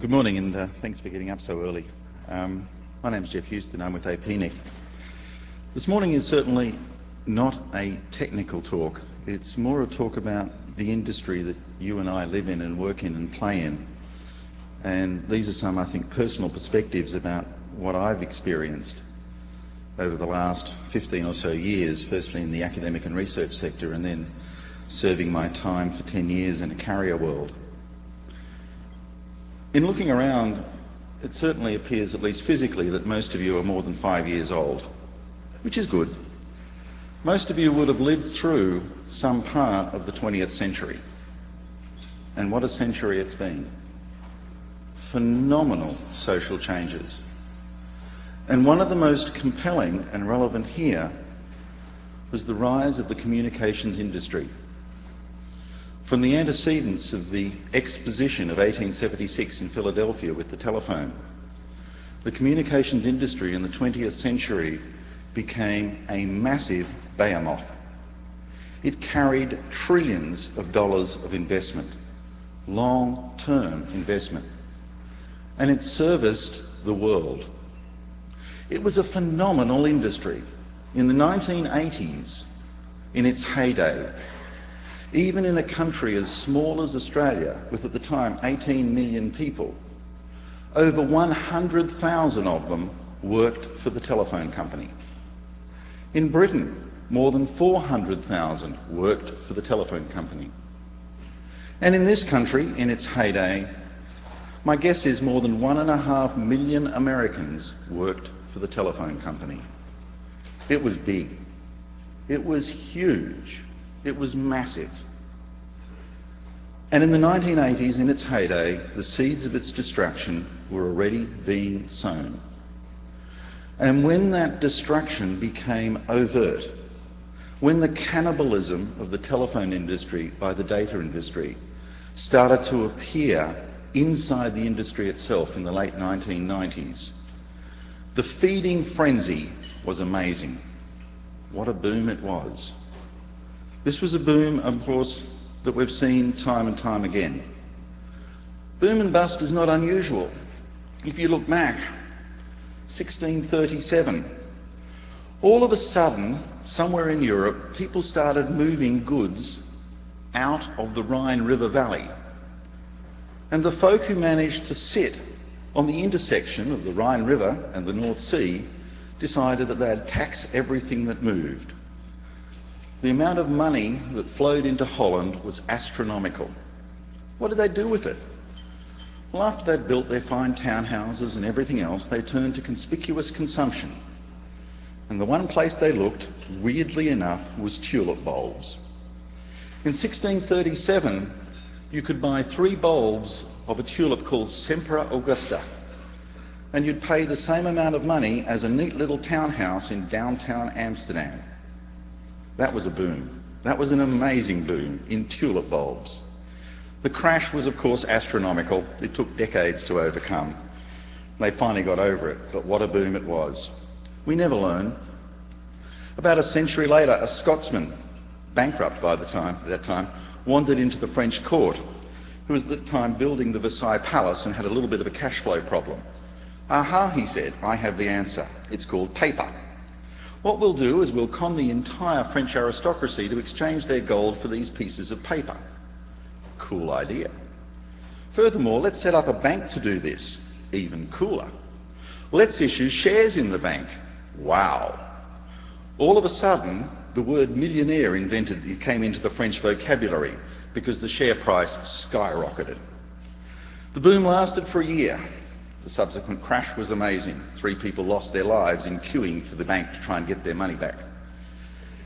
Good morning, and thanks for getting up so early. My name's Jeff Houston. I'm with APNIC. This morning is certainly not a technical talk. It's more a talk about the industry that you and I live in and work in and play in. And these are some, I think, personal perspectives about what I've experienced over the last 15 or so years, firstly in the academic and research sector, and then serving my time for 10 years in a carrier world. In looking around, it certainly appears, at least physically, that most of you are more than 5 years old, which is good. Most of you would have lived through some part of the 20th century. And what a century it's been. Phenomenal social changes. And one of the most compelling and relevant here was the rise of the communications industry. From the antecedents of the exposition of 1876 in Philadelphia with the telephone, the communications industry in the 20th century became a massive behemoth. It carried trillions of dollars of investment, long-term investment, and it serviced the world. It was a phenomenal industry. In the 1980s, in its heyday, even in a country as small as Australia, with at the time 18 million people, over 100,000 of them worked for the telephone company. In Britain, more than 400,000 worked for the telephone company. And in this country, in its heyday, my guess is more than 1.5 million Americans worked for the telephone company. It was big. It was huge. It was massive. And in the 1980s, in its heyday, the seeds of its destruction were already being sown. And when that destruction became overt, when the cannibalism of the telephone industry by the data industry started to appear inside the industry itself in the late 1990s, the feeding frenzy was amazing. What a boom it was. This was a boom, of course, that we've seen time and time again. Boom and bust is not unusual. If you look back, 1637, all of a sudden, somewhere in Europe, people started moving goods out of the Rhine River Valley. And the folk who managed to sit on the intersection of the Rhine River and the North Sea decided that they'd tax everything that moved. The amount of money that flowed into Holland was astronomical. What did they do with it? Well, after they'd built their fine townhouses and everything else, they turned to conspicuous consumption. And the one place they looked, weirdly enough, was tulip bulbs. In 1637, you could buy 3 bulbs of a tulip called Sempra Augusta, and you'd pay the same amount of money as a neat little townhouse in downtown Amsterdam. That was a boom. That was an amazing boom in tulip bulbs. The crash was, of course, astronomical. It took decades to overcome. They finally got over it, but what a boom it was. We never learn. About a century later, a Scotsman, bankrupt by the time, at that time, wandered into the French court, who was at the time building the Versailles Palace and had a little bit of a cash flow problem. Aha, he said, I have the answer. It's called paper. What we'll do is we'll con the entire French aristocracy to exchange their gold for these pieces of paper. Cool idea. Furthermore, let's set up a bank to do this. Even cooler. Let's issue shares in the bank. Wow. All of a sudden, the word millionaire came into the French vocabulary because the share price skyrocketed. The boom lasted for a year. The subsequent crash was amazing. 3 people lost their lives in queuing for the bank to try and get their money back.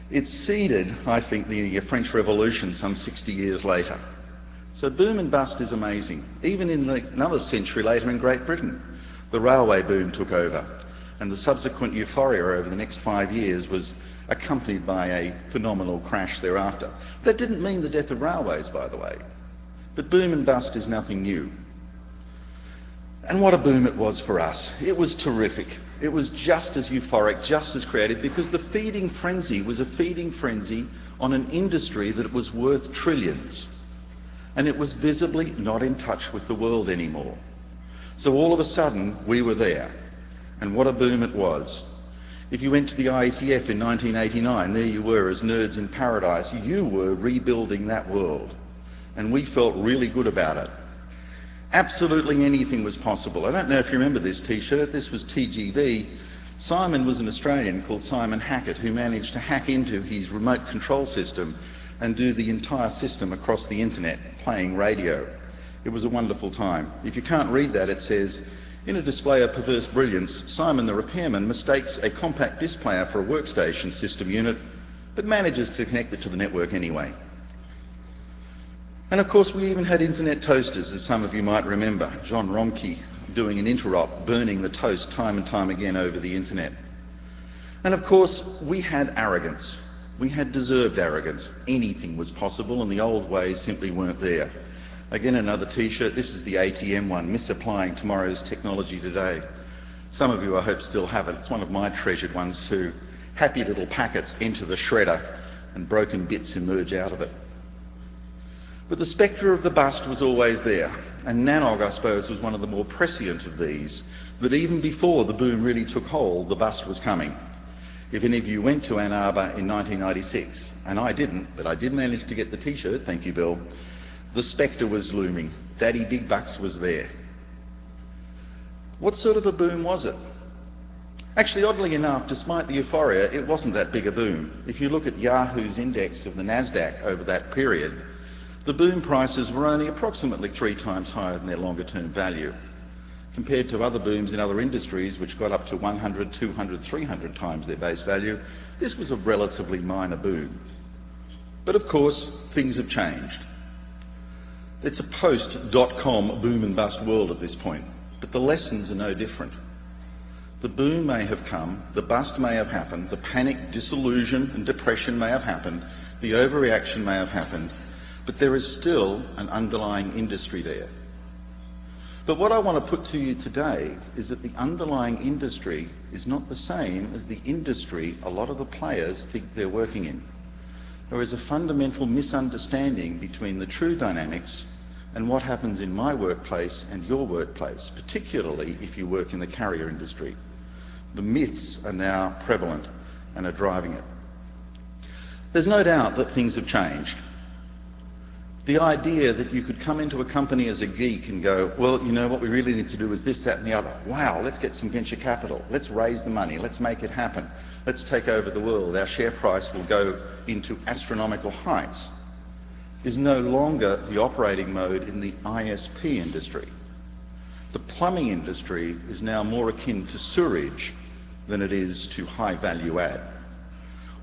It seeded, I think, the French Revolution some 60 years later. So boom and bust is amazing. Even in another century later in Great Britain, the railway boom took over, and the subsequent euphoria over the next 5 years was accompanied by a phenomenal crash thereafter. That didn't mean the death of railways, by the way. But boom and bust is nothing new. And what a boom it was for us. It was terrific. It was just as euphoric, just as creative, because the feeding frenzy was a feeding frenzy on an industry that was worth trillions. And it was visibly not in touch with the world anymore. So all of a sudden, we were there. And what a boom it was. If you went to the IETF in 1989, there you were as nerds in paradise. You were rebuilding that world. And we felt really good about it. Absolutely anything was possible. I don't know if you remember this t-shirt. This was TGV. Simon was an Australian called Simon Hackett who managed to hack into his remote control system and do the entire system across the internet, playing radio. It was a wonderful time. If you can't read that, it says, in a display of perverse brilliance, Simon the repairman mistakes a compact disc player for a workstation system unit, but manages to connect it to the network anyway. And of course, we even had internet toasters, as some of you might remember. John Romkey doing an interop, burning the toast time and time again over the internet. And of course, we had arrogance. We had deserved arrogance. Anything was possible, and the old ways simply weren't there. Again, another t-shirt. This is the ATM one, misapplying tomorrow's technology today. Some of you, I hope, still have it. It's one of my treasured ones too. Happy little packets enter the shredder and broken bits emerge out of it. But the spectre of the bust was always there, and NANOG, I suppose, was one of the more prescient of these, that even before the boom really took hold, the bust was coming. If any of you went to Ann Arbor in 1996, and I didn't, but I did manage to get the t-shirt, thank you, Bill, the spectre was looming. Daddy Big Bucks was there. What sort of a boom was it? Actually, oddly enough, despite the euphoria, it wasn't that big a boom. If you look at Yahoo's index of the NASDAQ over that period, the boom prices were only approximately 3 times higher than their longer-term value. Compared to other booms in other industries, which got up to 100, 200, 300 times their base value, this was a relatively minor boom. But of course, things have changed. It's a post-dot-com boom and bust world at this point, but the lessons are no different. The boom may have come, the bust may have happened, the panic, disillusion and depression may have happened, the overreaction may have happened, but there is still an underlying industry there. But what I want to put to you today is that the underlying industry is not the same as the industry a lot of the players think they're working in. There is a fundamental misunderstanding between the true dynamics and what happens in my workplace and your workplace, particularly if you work in the carrier industry. The myths are now prevalent and are driving it. There's no doubt that things have changed. The idea that you could come into a company as a geek and go, well, you know, what we really need to do is this, that and the other. Wow, let's get some venture capital. Let's raise the money. Let's make it happen. Let's take over the world. Our share price will go into astronomical heights, is no longer the operating mode in the ISP industry. The plumbing industry is now more akin to sewerage than it is to high value add.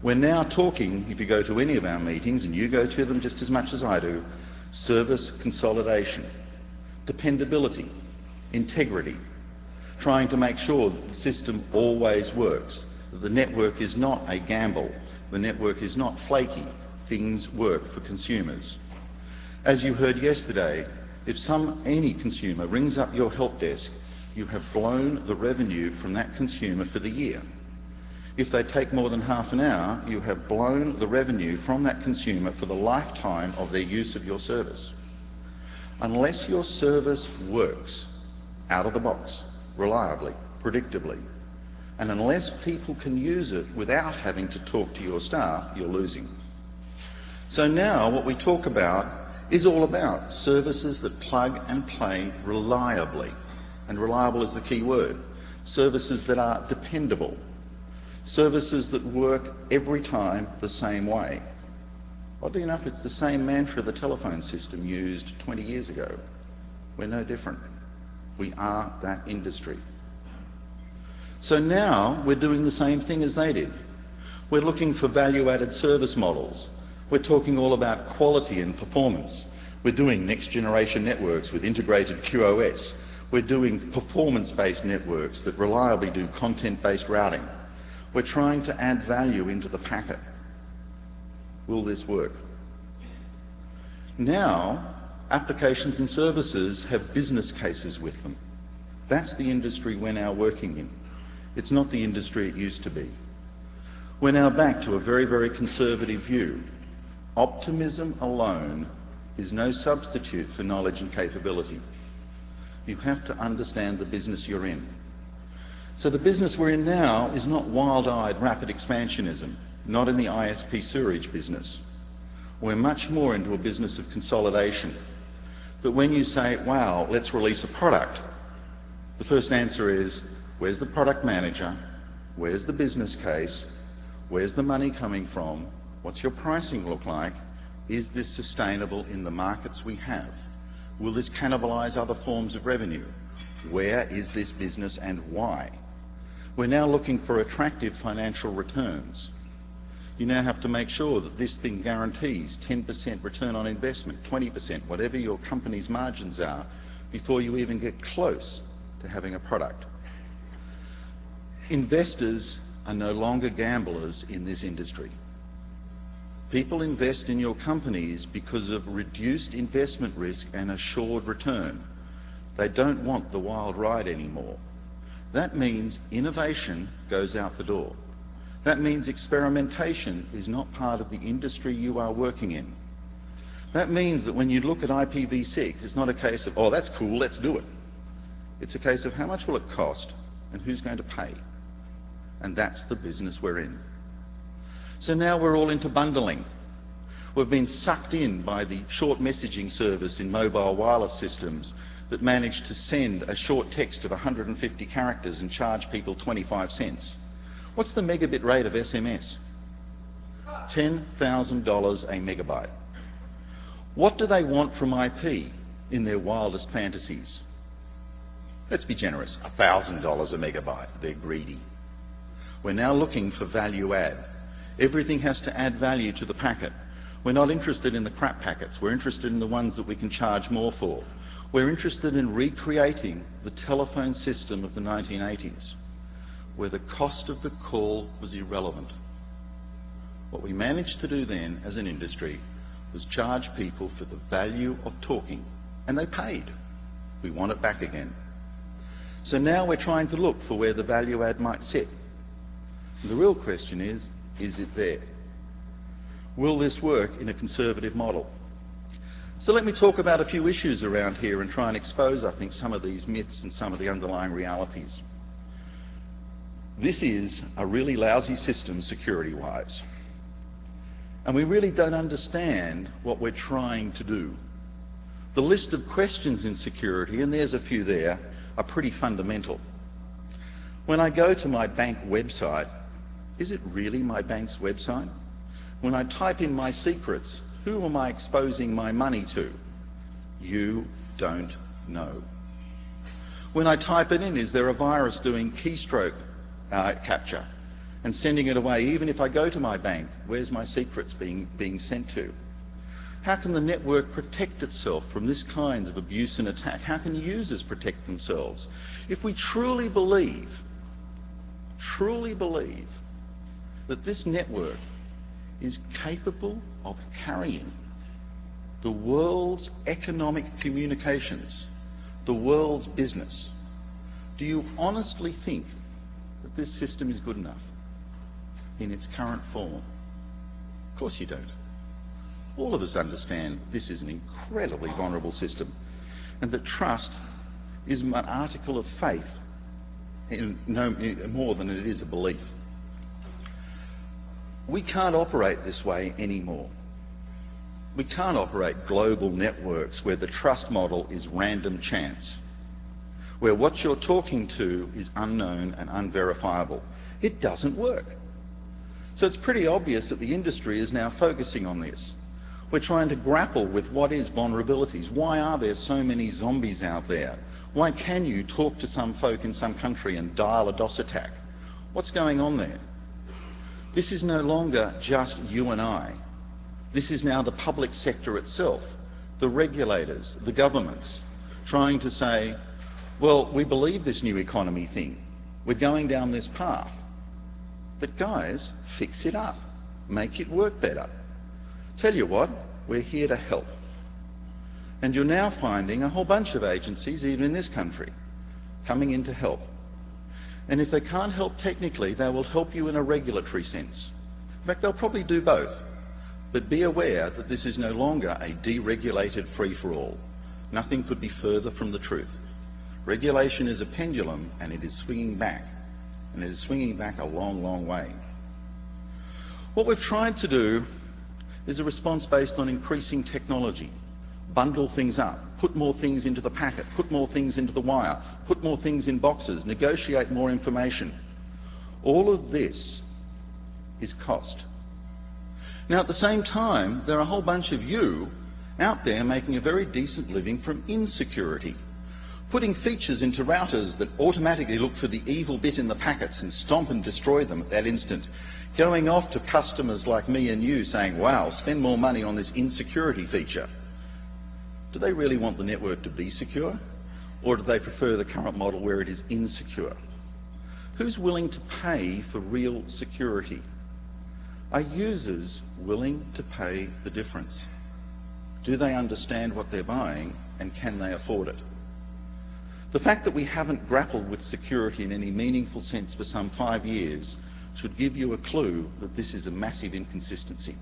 We're now talking, if you go to any of our meetings, and you go to them just as much as I do, service consolidation, dependability, integrity, trying to make sure that the system always works, that the network is not a gamble, the network is not flaky, things work for consumers. As you heard yesterday, if any consumer rings up your help desk, you have blown the revenue from that consumer for the year. If they take more than half an hour, you have blown the revenue from that consumer for the lifetime of their use of your service. Unless your service works out of the box, reliably, predictably, and unless people can use it without having to talk to your staff, you're losing. So now what we talk about is all about services that plug and play reliably, and reliable is the key word. Services that are dependable. Services that work every time the same way. Oddly enough, it's the same mantra the telephone system used 20 years ago. We're no different. We are that industry. So now we're doing the same thing as they did. We're looking for value-added service models. We're talking all about quality and performance. We're doing next-generation networks with integrated QoS. We're doing performance-based networks that reliably do content-based routing. We're trying to add value into the packet. Will this work? Now, applications and services have business cases with them. That's the industry we're now working in. It's not the industry it used to be. We're now back to a very, very conservative view. Optimism alone is no substitute for knowledge and capability. You have to understand the business you're in. So the business we're in now is not wild-eyed rapid expansionism, not in the ISP sewerage business. We're much more into a business of consolidation. But when you say, wow, let's release a product, the first answer is, where's the product manager? Where's the business case? Where's the money coming from? What's your pricing look like? Is this sustainable in the markets we have? Will this cannibalize other forms of revenue? Where is this business and why? We're now looking for attractive financial returns. You now have to make sure that this thing guarantees 10% return on investment, 20%, whatever your company's margins are, before you even get close to having a product. Investors are no longer gamblers in this industry. People invest in your companies because of reduced investment risk and assured return. They don't want the wild ride anymore. That means innovation goes out the door. That means experimentation is not part of the industry you are working in. That means that when you look at IPv6, it's not a case of, oh, that's cool, let's do it. It's a case of how much will it cost and who's going to pay. And that's the business we're in. So now we're all into bundling. We've been sucked in by the short messaging service in mobile wireless systems that managed to send a short text of 150 characters and charge people 25 cents. What's the megabit rate of SMS? $10,000 a megabyte. What do they want from IP in their wildest fantasies? Let's be generous, $1,000 a megabyte. They're greedy. We're now looking for value add. Everything has to add value to the packet. We're not interested in the crap packets. We're interested in the ones that we can charge more for. We're interested in recreating the telephone system of the 1980s, where the cost of the call was irrelevant. What we managed to do then as an industry was charge people for the value of talking, and they paid. We want it back again. So now we're trying to look for where the value add might sit. And the real question is it there? Will this work in a conservative model? So let me talk about a few issues around here and try and expose, I think, some of these myths and some of the underlying realities. This is a really lousy system security-wise. And we really don't understand what we're trying to do. The list of questions in security, and there's a few there, are pretty fundamental. When I go to my bank website, is it really my bank's website? When I type in my secrets, who am I exposing my money to? You don't know. When I type it in, is there a virus doing keystroke capture and sending it away? Even if I go to my bank, where's my secrets being sent to? How can the network protect itself from this kind of abuse and attack? How can users protect themselves? If we truly believe that this network is capable of carrying the world's economic communications, the world's business, do you honestly think that this system is good enough in its current form? Of course you don't. All of us understand this is an incredibly vulnerable system and that trust is an article of faith in no more than it is a belief. We can't operate this way anymore. We can't operate global networks where the trust model is random chance, where what you're talking to is unknown and unverifiable. It doesn't work. So it's pretty obvious that the industry is now focusing on this. We're trying to grapple with what is vulnerabilities. Why are there so many zombies out there? Why can you talk to some folk in some country and dial a DOS attack? What's going on there? This is no longer just you and I. This is now the public sector itself, the regulators, the governments, trying to say, well, we believe this new economy thing. We're going down this path. But guys, fix it up. Make it work better. Tell you what, we're here to help. And you're now finding a whole bunch of agencies, even in this country, coming in to help. And if they can't help technically, they will help you in a regulatory sense. In fact, they'll probably do both. But be aware that this is no longer a deregulated free-for-all. Nothing could be further from the truth. Regulation is a pendulum, and it is swinging back. And it is swinging back a long, long way. What we've tried to do is a response based on increasing technology. Bundle things up, put more things into the packet, put more things into the wire, put more things in boxes, negotiate more information. All of this is cost. Now, at the same time, there are a whole bunch of you out there making a very decent living from insecurity, putting features into routers that automatically look for the evil bit in the packets and stomp and destroy them at that instant, going off to customers like me and you saying, wow, spend more money on this insecurity feature. Do they really want the network to be secure, or do they prefer the current model where it is insecure? Who's willing to pay for real security? Are users willing to pay the difference? Do they understand what they're buying, and can they afford it? The fact that we haven't grappled with security in any meaningful sense for some 5 years should give you a clue that this is a massive inconsistency.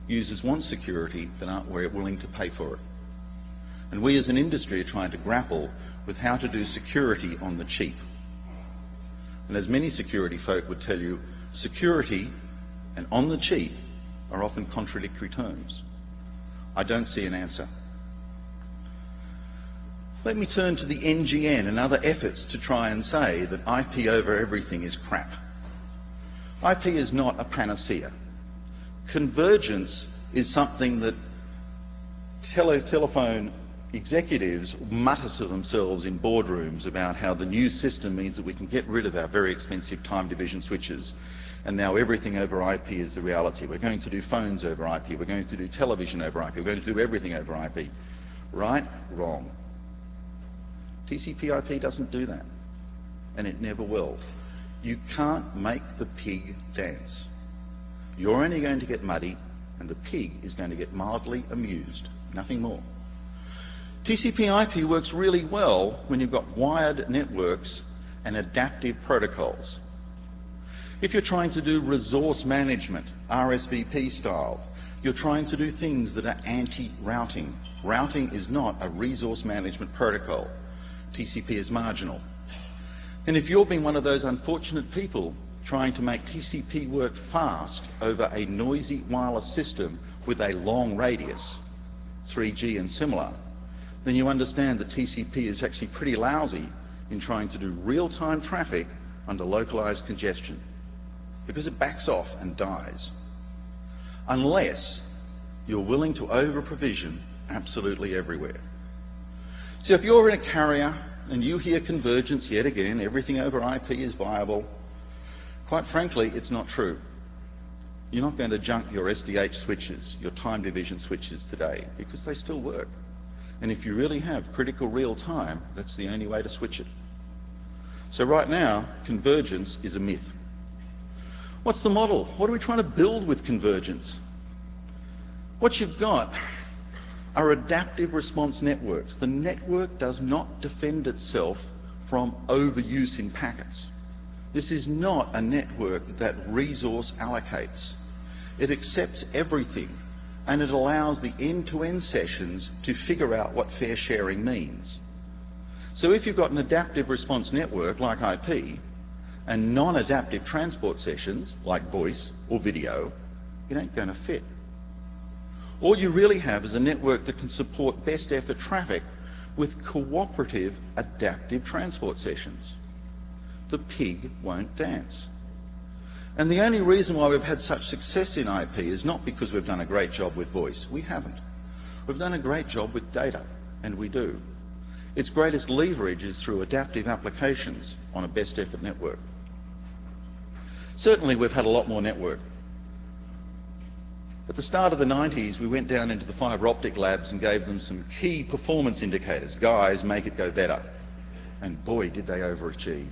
Users want security but aren't willing to pay for it. And we as an industry are trying to grapple with how to do security on the cheap. And as many security folk would tell you, security and on the cheap are often contradictory terms. I don't see an answer. Let me turn to the NGN and other efforts to try and say that IP over everything is crap. IP is not a panacea. Convergence is something that telephone executives mutter to themselves in boardrooms about how the new system means that we can get rid of our very expensive time division switches, and now everything over IP is the reality. We're going to do phones over IP, we're going to do television over IP, we're going to do everything over IP. Right? Wrong. TCP/IP doesn't do that, and it never will. You can't make the pig dance. You're only going to get muddy, and the pig is going to get mildly amused, nothing more. TCP/IP works really well when you've got wired networks and adaptive protocols. If you're trying to do resource management, RSVP style, you're trying to do things that are anti-routing. Routing is not a resource management protocol. TCP is marginal. And if you've been one of those unfortunate people trying to make TCP work fast over a noisy wireless system with a long radius, 3G and similar, then you understand that TCP is actually pretty lousy in trying to do real-time traffic under localized congestion, because it backs off and dies, unless you're willing to over-provision absolutely everywhere. So if you're in a carrier and you hear convergence yet again, everything over IP is viable, quite frankly, it's not true. You're not going to junk your SDH switches, your time division switches today, because they still work. And if you really have critical real time, that's the only way to switch it. So right now, convergence is a myth. What's the model? What are we trying to build with convergence? What you've got are adaptive response networks. The network does not defend itself from overuse in packets. This is not a network that resource allocates. It accepts everything, and it allows the end-to-end sessions to figure out what fair sharing means. So if you've got an adaptive response network like IP and non-adaptive transport sessions like voice or video, it ain't going to fit. All you really have is a network that can support best effort traffic with cooperative adaptive transport sessions. The pig won't dance. And the only reason why we've had such success in IP is not because we've done a great job with voice. We haven't. We've done a great job with data, and we do. Its greatest leverage is through adaptive applications on a best effort network. Certainly we've had a lot more network. At the start of the 90s, we went down into the fibre optic labs and gave them some key performance indicators. Guys, make it go better. And boy, did they overachieve.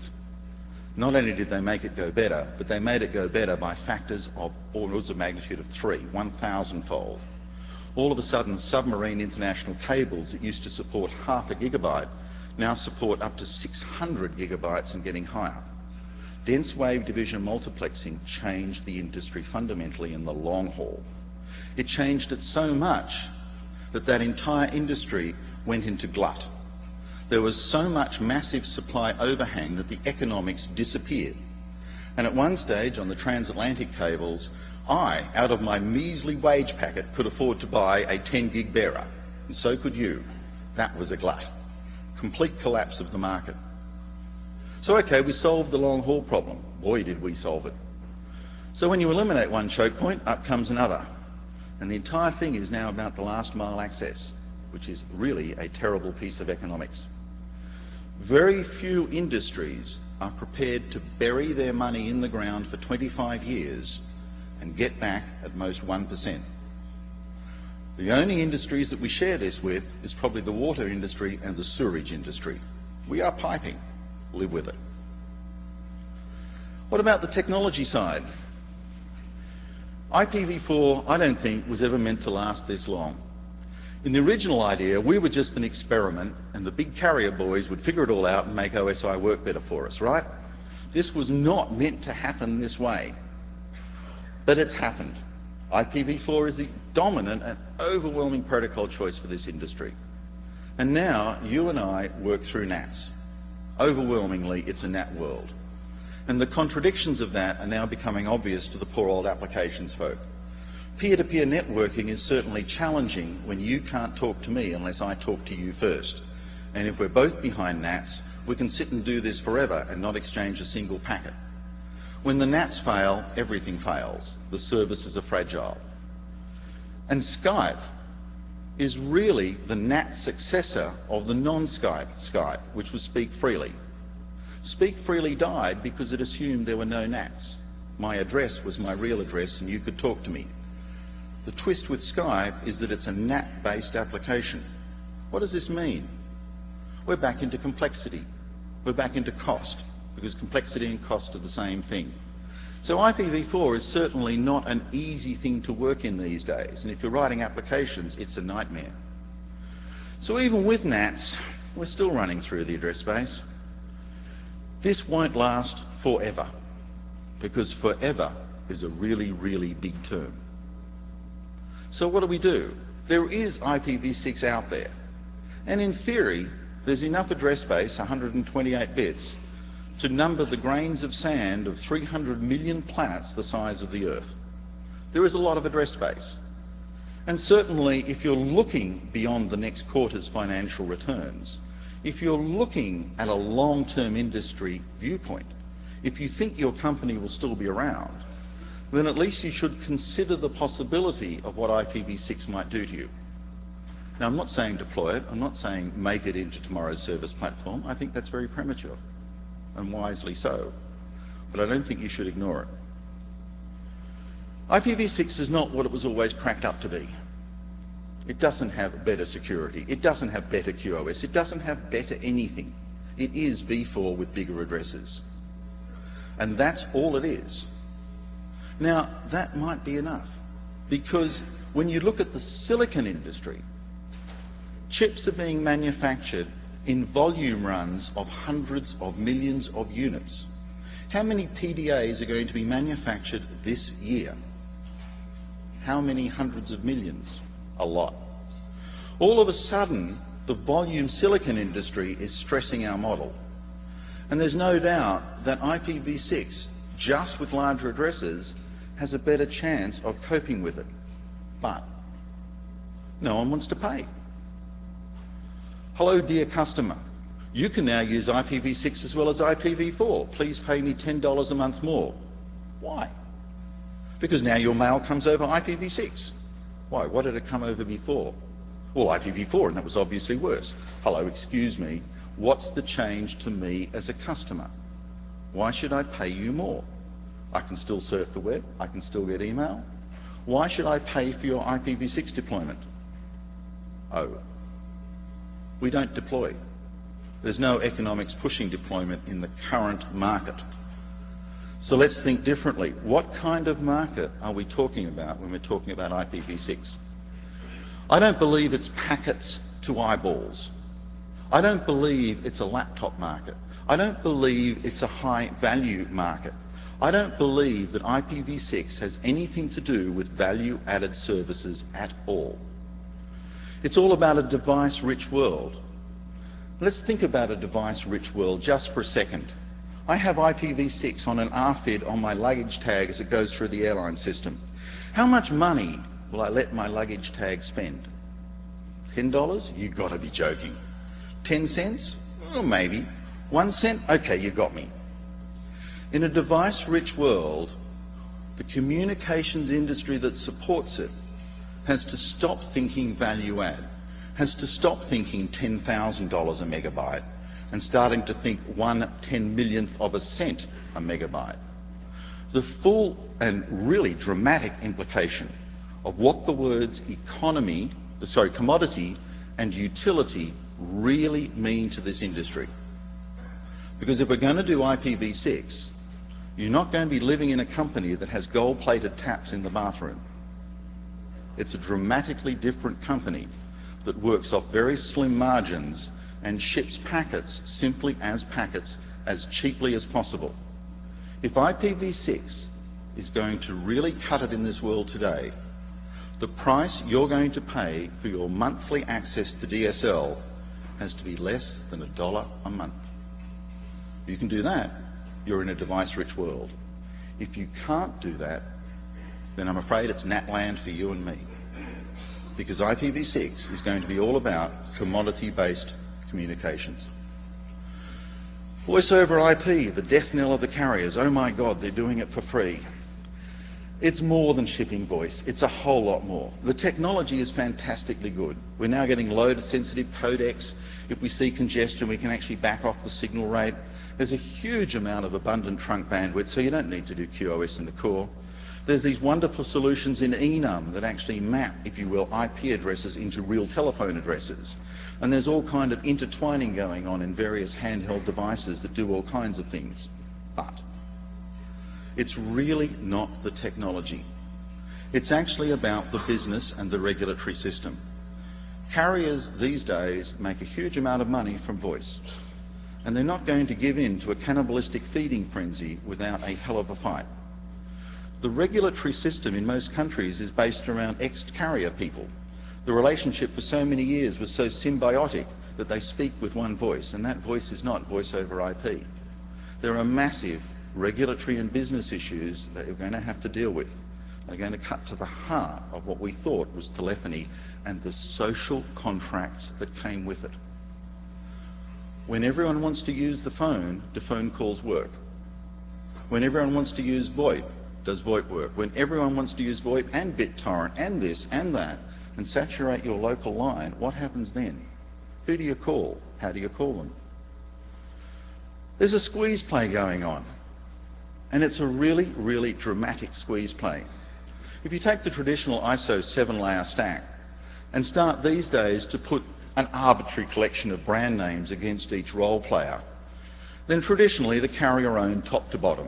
Not only did they make it go better, but they made it go better by factors of orders of magnitude of 3, 1,000-fold. All of a sudden, submarine international cables that used to support half a gigabyte now support up to 600 gigabytes and getting higher. Dense wave division multiplexing changed the industry fundamentally in the long haul. It changed it so much that that entire industry went into glut. There was so much massive supply overhang that the economics disappeared. And at one stage on the transatlantic cables, I, out of my measly wage packet, could afford to buy a 10 gig bearer, and so could you. That was a glut. Complete collapse of the market. So okay, we solved the long haul problem. Boy, did we solve it. So when you eliminate one choke point, up comes another. And the entire thing is now about the last mile access, which is really a terrible piece of economics. Very few industries are prepared to bury their money in the ground for 25 years and get back at most 1%. The only industries that we share this with is probably the water industry and the sewerage industry. We are piping. Live with it. What about the technology side? IPv4, I don't think, was ever meant to last this long. In the original idea, we were just an experiment and the big carrier boys would figure it all out and make OSI work better for us, right? This was not meant to happen this way. But it's happened. IPv4 is the dominant and overwhelming protocol choice for this industry. And now you and I work through NATs. Overwhelmingly, it's a NAT world. And the contradictions of that are now becoming obvious to the poor old applications folk. Peer-to-peer networking is certainly challenging when you can't talk to me unless I talk to you first. And if we're both behind NATs, we can sit and do this forever and not exchange a single packet. When the NATs fail, everything fails. The services are fragile. And Skype is really the NAT successor of the non-Skype Skype, which was Speak Freely. Speak Freely died because it assumed there were no NATs. My address was my real address and you could talk to me. The twist with Skype is that it's a NAT-based application. What does this mean? We're back into complexity. We're back into cost, because complexity and cost are the same thing. So IPv4 is certainly not an easy thing to work in these days, and if you're writing applications, it's a nightmare. So even with NATs, we're still running through the address space. This won't last forever, because forever is a really, really big term. So what do? There is IPv6 out there, and in theory, there's enough address space, 128 bits, to number the grains of sand of 300 million planets the size of the Earth. There is a lot of address space. And certainly, if you're looking beyond the next quarter's financial returns, if you're looking at a long-term industry viewpoint, if you think your company will still be around, then at least you should consider the possibility of what IPv6 might do to you. Now, I'm not saying deploy it, I'm not saying make it into tomorrow's service platform. I think that's very premature, and wisely so. But I don't think you should ignore it. IPv6 is not what it was always cracked up to be. It doesn't have better security, it doesn't have better QoS, it doesn't have better anything. It is v4 with bigger addresses. And that's all it is. Now, that might be enough, because when you look at the silicon industry, chips are being manufactured in volume runs of hundreds of millions of units. How many PDAs are going to be manufactured this year? How many hundreds of millions? A lot. All of a sudden, the volume silicon industry is stressing our model. And there's no doubt that IPv6, just with larger addresses, has a better chance of coping with it. But no one wants to pay. Hello, dear customer. You can now use IPv6 as well as IPv4. Please pay me $10 a month more. Why? Because now your mail comes over IPv6. Why? What did it come over before? Well, IPv4, and that was obviously worse. Hello, excuse me. What's the change to me as a customer? Why should I pay you more? I can still surf the web. I can still get email. Why should I pay for your IPv6 deployment? Oh, we don't deploy. There's no economics pushing deployment in the current market. So let's think differently. What kind of market are we talking about when we're talking about IPv6? I don't believe it's packets to eyeballs. I don't believe it's a laptop market. I don't believe it's a high-value market. I don't believe that IPv6 has anything to do with value-added services at all. It's all about a device-rich world. Let's think about a device-rich world just for a second. I have IPv6 on an RFID on my luggage tag as it goes through the airline system. How much money will I let my luggage tag spend? $10? You've got to be joking. 10 cents? Well, maybe. 1 cent? Okay, you got me. In a device-rich world, the communications industry that supports it has to stop thinking value add, has to stop thinking $10,000 a megabyte and starting to think 1/10,000,000th of a cent a megabyte. The full and really dramatic implication of what the words commodity and utility really mean to this industry. Because if we're going to do IPv6, you're not going to be living in a company that has gold-plated taps in the bathroom. It's a dramatically different company that works off very slim margins and ships packets simply as packets as cheaply as possible. If IPv6 is going to really cut it in this world today, the price you're going to pay for your monthly access to DSL has to be less than $1 a month. You can do that, you're in a device-rich world. If you can't do that, then I'm afraid it's NatLand for you and me. Because IPv6 is going to be all about commodity-based communications. Voice over IP, the death knell of the carriers. Oh my God, they're doing it for free. It's more than shipping voice. It's a whole lot more. The technology is fantastically good. We're now getting load-sensitive codecs. If we see congestion, we can actually back off the signal rate. There's a huge amount of abundant trunk bandwidth, so you don't need to do QoS in the core. There's these wonderful solutions in enum that actually map, if you will, IP addresses into real telephone addresses. And there's all kind of intertwining going on in various handheld devices that do all kinds of things. But it's really not the technology. It's actually about the business and the regulatory system. Carriers these days make a huge amount of money from voice, and they're not going to give in to a cannibalistic feeding frenzy without a hell of a fight. The regulatory system in most countries is based around ex-carrier people. The relationship for so many years was so symbiotic that they speak with one voice, and that voice is not voice over IP. There are massive regulatory and business issues that you're going to have to deal with. They're going to cut to the heart of what we thought was telephony and the social contracts that came with it. When everyone wants to use the phone, do phone calls work? When everyone wants to use VoIP, does VoIP work? When everyone wants to use VoIP and BitTorrent and this and that and saturate your local line, what happens then? Who do you call? How do you call them? There's a squeeze play going on, and it's a really, really dramatic squeeze play. If you take the traditional ISO 7-layer stack and start these days to put an arbitrary collection of brand names against each role player, then traditionally the carrier owned top to bottom.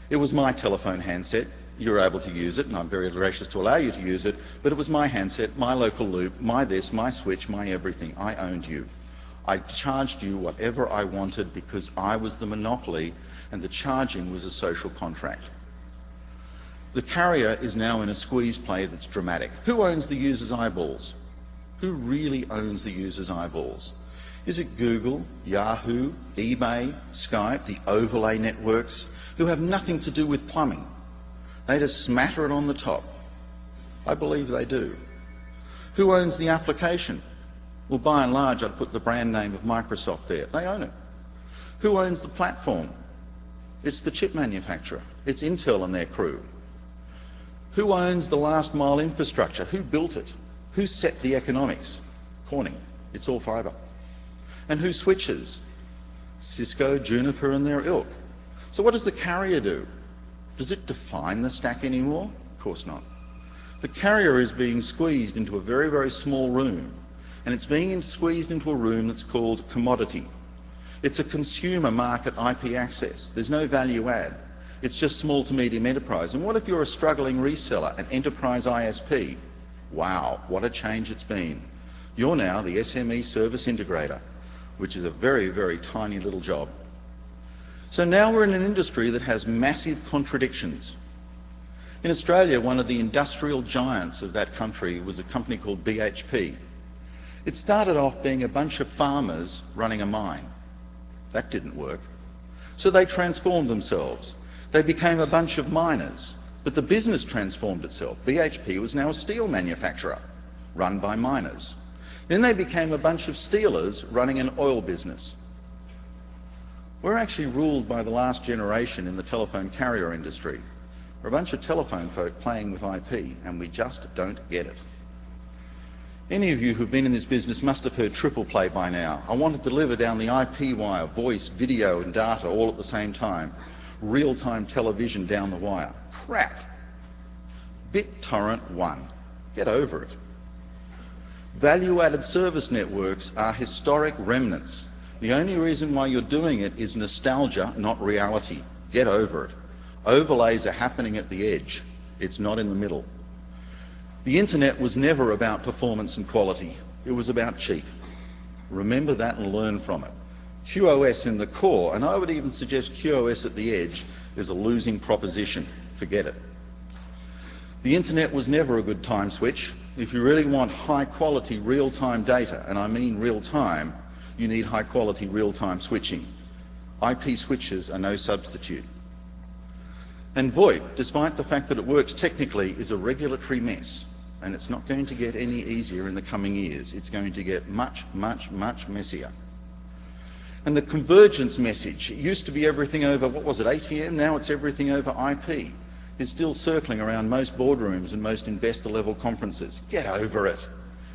It was my telephone handset, you were able to use it, and I'm very gracious to allow you to use it, but it was my handset, my local loop, my this, my switch, my everything. I owned you. I charged you whatever I wanted because I was the monopoly, and the charging was a social contract. The carrier is now in a squeeze play that's dramatic. Who owns the user's eyeballs? Who really owns the user's eyeballs? Is it Google, Yahoo, eBay, Skype, the overlay networks, who have nothing to do with plumbing? They just smatter it on the top. I believe they do. Who owns the application? Well, by and large, I'd put the brand name of Microsoft there. They own it. Who owns the platform? It's the chip manufacturer. It's Intel and their crew. Who owns the last mile infrastructure? Who built it? Who set the economics? Corning. It's all fibre. And who switches? Cisco, Juniper and their ilk. So what does the carrier do? Does it define the stack anymore? Of course not. The carrier is being squeezed into a very, very small room, and it's being squeezed into a room that's called commodity. It's a consumer market IP access. There's no value add. It's just small to medium enterprise. And what if you're a struggling reseller, an enterprise ISP? Wow, what a change it's been. You're now the SME service integrator, which is a very, very tiny little job. So now we're in an industry that has massive contradictions. In Australia, one of the industrial giants of that country was a company called BHP. It started off being a bunch of farmers running a mine. That didn't work. So they transformed themselves. They became a bunch of miners, but the business transformed itself. BHP was now a steel manufacturer run by miners. Then they became a bunch of steelers running an oil business. We're actually ruled by the last generation in the telephone carrier industry. We're a bunch of telephone folk playing with IP, and we just don't get it. Any of you who've been in this business must have heard triple play by now. I want to deliver down the IP wire, voice, video and data all at the same time. Real-time television down the wire. Crap. BitTorrent 1. Get over it. Value-added service networks are historic remnants. The only reason why you're doing it is nostalgia, not reality. Get over it. Overlays are happening at the edge. It's not in the middle. The internet was never about performance and quality. It was about cheap. Remember that and learn from it. QoS in the core, and I would even suggest QoS at the edge, is a losing proposition. Forget it. The internet was never a good time switch. If you really want high-quality real-time data, and I mean real-time, you need high-quality real-time switching. IP switches are no substitute. And VoIP, despite the fact that it works technically, is a regulatory mess. And it's not going to get any easier in the coming years. It's going to get much, much, much messier. And the convergence message, it used to be everything over, what was it, ATM? Now it's everything over IP. Is still circling around most boardrooms and most investor-level conferences. Get over it.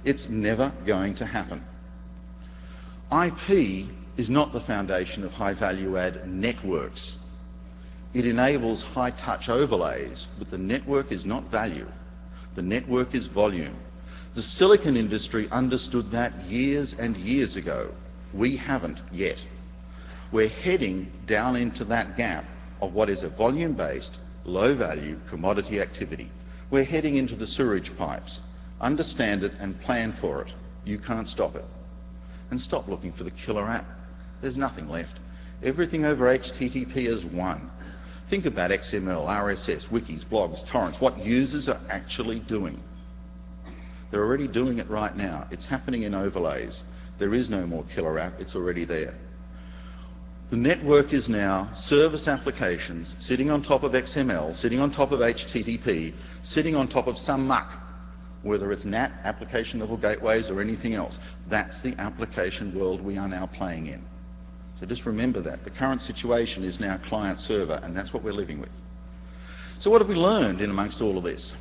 It's never going to happen. IP is not the foundation of high-value-add networks. It enables high-touch overlays, but the network is not value. The network is volume. The silicon industry understood that years and years ago. We haven't yet. We're heading down into that gap of what is a volume-based, low-value commodity activity. We're heading into the sewage pipes. Understand it and plan for it. You can't stop it. And stop looking for the killer app. There's nothing left. Everything over HTTP is won. Think about XML, RSS, wikis, blogs, torrents, what users are actually doing. They're already doing it right now. It's happening in overlays. There is no more killer app. It's already there. The network is now service applications sitting on top of XML, sitting on top of HTTP, sitting on top of some muck, whether it's NAT, application level gateways, or anything else. That's the application world we are now playing in. So just remember that. The current situation is now client-server, and that's what we're living with. So what have we learned in amongst all of this?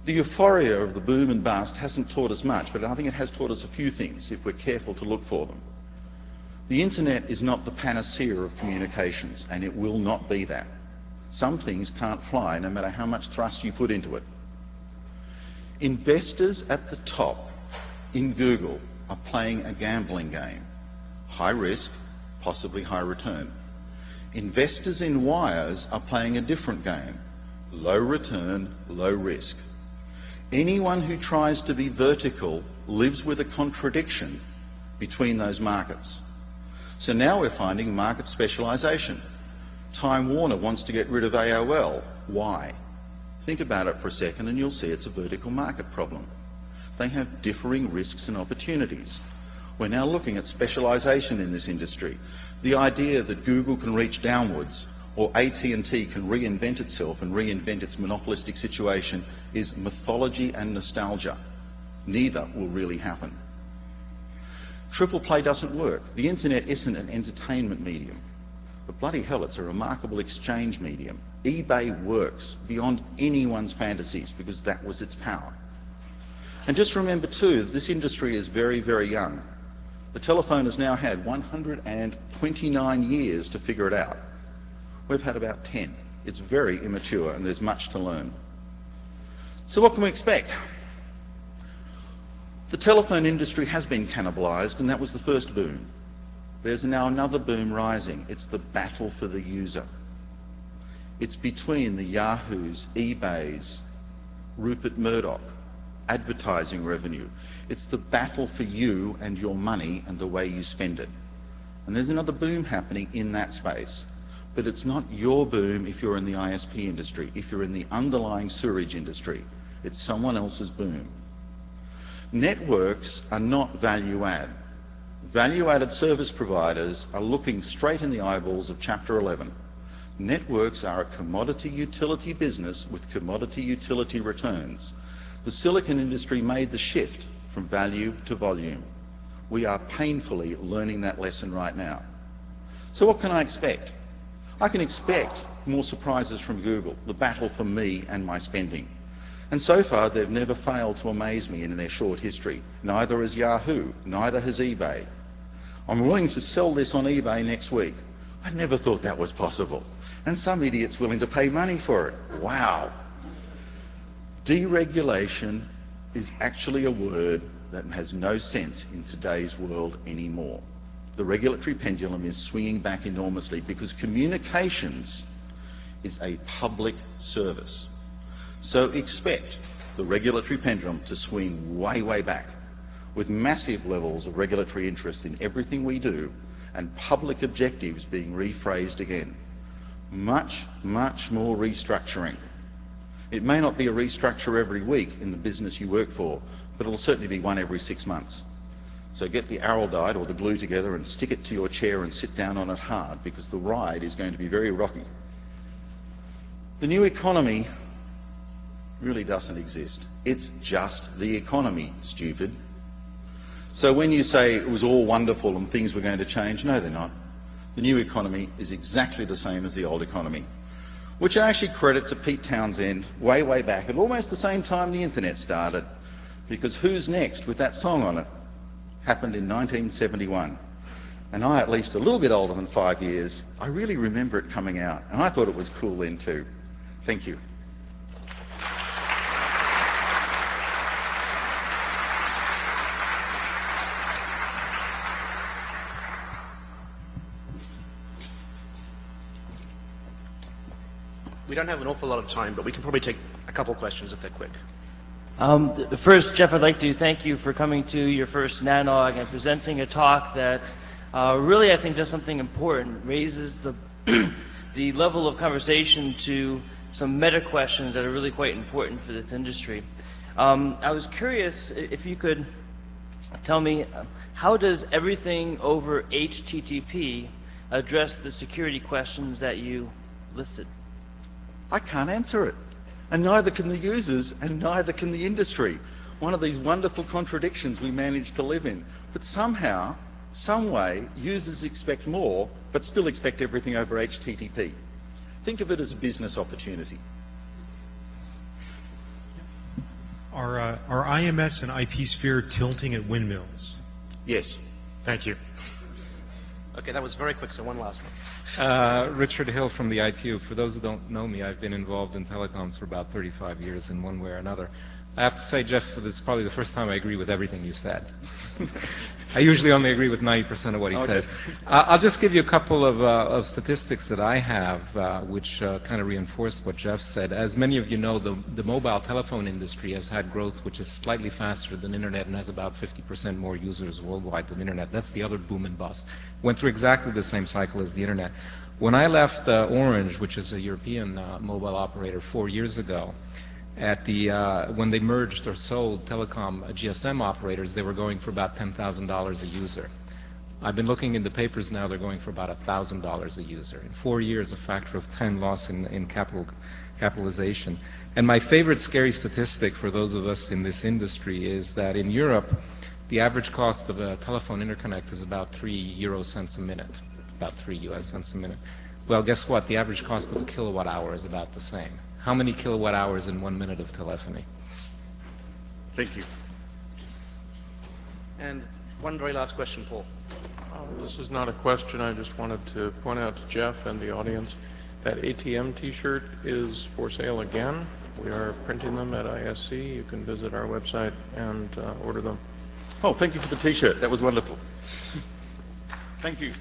The euphoria of the boom and bust hasn't taught us much, but I think it has taught us a few things if we're careful to look for them. The internet is not the panacea of communications, and it will not be that. Some things can't fly no matter how much thrust you put into it. Investors at the top in Google are playing a gambling game. High risk, possibly high return. Investors in wires are playing a different game. Low return, low risk. Anyone who tries to be vertical lives with a contradiction between those markets. So now we're finding market specialisation. Time Warner wants to get rid of AOL. Why? Think about it for a second and you'll see it's a vertical market problem. They have differing risks and opportunities. We're now looking at specialisation in this industry. The idea that Google can reach downwards or AT&T can reinvent itself and reinvent its monopolistic situation is mythology and nostalgia. Neither will really happen. Triple play doesn't work. The internet isn't an entertainment medium, but bloody hell, it's a remarkable exchange medium. eBay works beyond anyone's fantasies because that was its power. And just remember too, that this industry is very, very young. The telephone has now had 129 years to figure it out. We've had about 10. It's very immature and there's much to learn. So what can we expect? The telephone industry has been cannibalised, and that was the first boom. There's now another boom rising. It's the battle for the user. It's between the Yahoos, eBays, Rupert Murdoch, advertising revenue. It's the battle for you and your money and the way you spend it. And there's another boom happening in that space. But it's not your boom if you're in the ISP industry, if you're in the underlying sewerage industry. It's someone else's boom. Networks are not value-add. Value-added service providers are looking straight in the eyeballs of Chapter 11. Networks are a commodity utility business with commodity utility returns. The silicon industry made the shift from value to volume. We are painfully learning that lesson right now. So what can I expect? I can expect more surprises from Google, the battle for me and my spending. And so far, they've never failed to amaze me in their short history. Neither has Yahoo, neither has eBay. I'm willing to sell this on eBay next week. I never thought that was possible. And some idiot's willing to pay money for it. Wow. Deregulation is actually a word that has no sense in today's world anymore. The regulatory pendulum is swinging back enormously because communications is a public service. So expect the regulatory pendulum to swing way, way back with massive levels of regulatory interest in everything we do and public objectives being rephrased again. Much, much more restructuring. It may not be a restructure every week in the business you work for, but it'll certainly be one every 6 months. So get the araldite or the glue together and stick it to your chair and sit down on it hard, because the ride is going to be very rocky. The new economy really doesn't exist. It's just the economy, stupid. So when you say it was all wonderful and things were going to change, no, they're not. The new economy is exactly the same as the old economy, which I actually credit to Pete Townsend way, way back at almost the same time the internet started, because Who's Next with that song on it happened in 1971. And I, at least a little bit older than 5 years, I really remember it coming out, and I thought it was cool then too. Thank you. We don't have an awful lot of time, but we can probably take a couple questions if they're quick. First, Jeff, I'd like to thank you for coming to your first NANOG and presenting a talk that really, I think, does something important, raises the, the level of conversation to some meta questions that are really quite important for this industry. I was curious if you could tell me, how does everything over HTTP address the security questions that you listed? I can't answer it, and neither can the users, and neither can the industry. One of these wonderful contradictions we manage to live in. But somehow, some way, users expect more, but still expect everything over HTTP. Think of it as a business opportunity. Are IMS and IP sphere tilting at windmills? Yes. Thank you. Okay, that was very quick, so one last one. Richard Hill from the ITU. For those who don't know me, I've been involved in telecoms for about 35 years in one way or another. I have to say, Jeff, this is probably the first time I agree with everything you said. I usually only agree with 90% of what he says. I'll just give you a couple of statistics that I have, which kind of reinforce what Jeff said. As many of you know, the mobile telephone industry has had growth which is slightly faster than Internet and has about 50% more users worldwide than Internet. That's the other boom and bust. Went through exactly the same cycle as the Internet. When I left Orange, which is a European mobile operator, 4 years ago, at the when they merged or sold telecom GSM operators, they were going for about $10,000 a user. I've been looking in the papers now, they're going for about $1,000 a user. In 4 years, a factor of 10 loss in capitalization. And my favorite scary statistic for those of us in this industry is that in Europe, the average cost of a telephone interconnect is about 3 euro cents a minute, about 3 US cents a minute. Well, guess what? The average cost of a kilowatt hour is about the same. How many kilowatt hours in 1 minute of telephony? Thank you. And one very last question, Paul. This is not a question. I just wanted to point out to Jeff and the audience that ATM t-shirt is for sale again. We are printing them at ISC. You can visit our website and order them. Oh, thank you for the t-shirt. That was wonderful. Thank you.